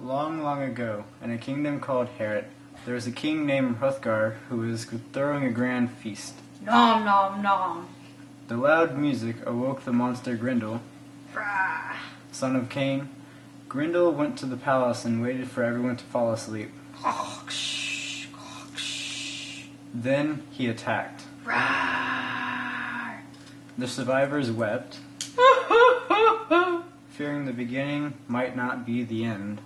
Long, long ago, in a kingdom called Herod, there was a king named Hrothgar who was throwing a grand feast. Nom nom nom. The loud music awoke the monster Grendel, Brah. son of Cain. Grendel went to the palace and waited for everyone to fall asleep. Then he attacked. Rawr. The survivors wept, fearing the beginning might not be the end.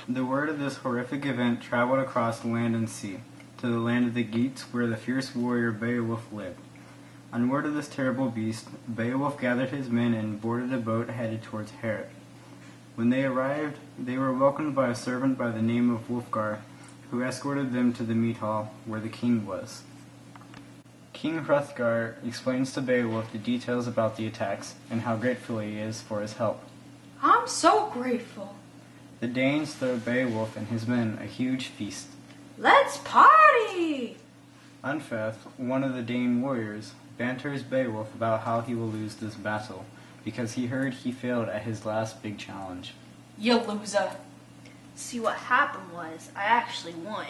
The word of this horrific event traveled across land and sea, to the land of the Geats, where the fierce warrior Beowulf lived. On word of this terrible beast, Beowulf gathered his men and boarded a boat headed towards Herod. When they arrived, they were welcomed by a servant by the name of Wulfgar, who escorted them to the mead hall, where the king was. King Hrothgar explains to Beowulf the details about the attacks and how grateful he is for his help. I'm so grateful. The Danes throw Beowulf and his men a huge feast. Let's party! Unfeth, one of the Dane warriors, banters Beowulf about how he will lose this battle, because he heard he failed at his last big challenge. You loser. See, what happened was, I actually won.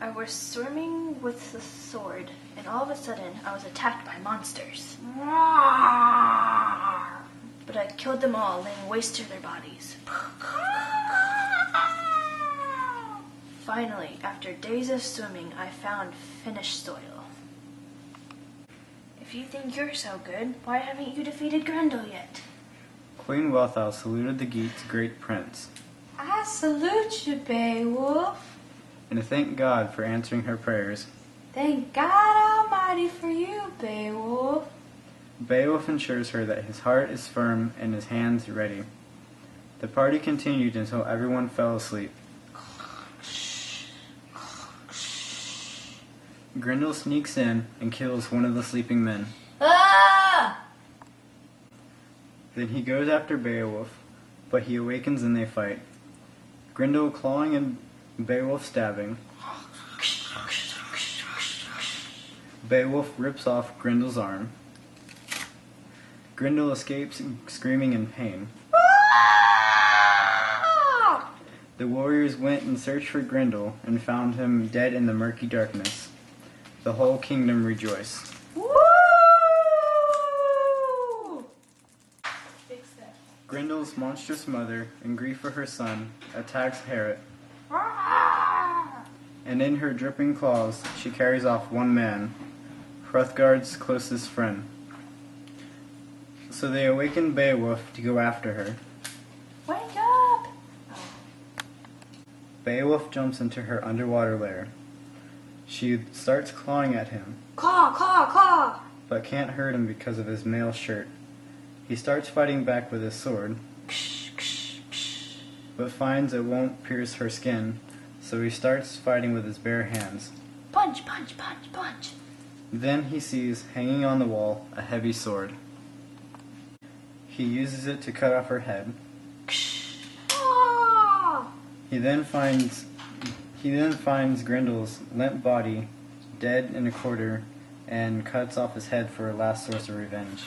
I was swimming with the sword, and all of a sudden, I was attacked by monsters. Rawr. But I killed them all, laying waste to their bodies. Finally, after days of swimming, I found finished soil. If you think you're so good, why haven't you defeated Grendel yet? Queen Wealhtheow saluted the Geats' great prince, I salute you, Beowulf. and thanked God for answering her prayers. Thank God Almighty for you, Beowulf. Beowulf ensures her that his heart is firm and his hands ready. The party continued until everyone fell asleep. Grendel sneaks in and kills one of the sleeping men. Ah! Then he goes after Beowulf, but he awakens and they fight. Grendel clawing and Beowulf stabbing. Beowulf rips off Grendel's arm. Grendel escapes screaming in pain. Ah! The warriors went and searched for Grendel and found him dead in the murky darkness. The whole kingdom rejoiced. Woo! Grendel's monstrous mother, in grief for her son, attacks Herod, Ah! and in her dripping claws she carries off one man, Hrothgar's closest friend. So they awaken Beowulf to go after her. Wake up! Beowulf jumps into her underwater lair. She starts clawing at him, Claw, claw, claw! but can't hurt him because of his mail shirt. He starts fighting back with his sword, but finds it won't pierce her skin, so he starts fighting with his bare hands. Punch, punch, punch, punch. Then he sees, hanging on the wall, a heavy sword. He uses it to cut off her head. Ah! He then finds Grendel's limp body, dead in a quarter, and cuts off his head for a last source of revenge.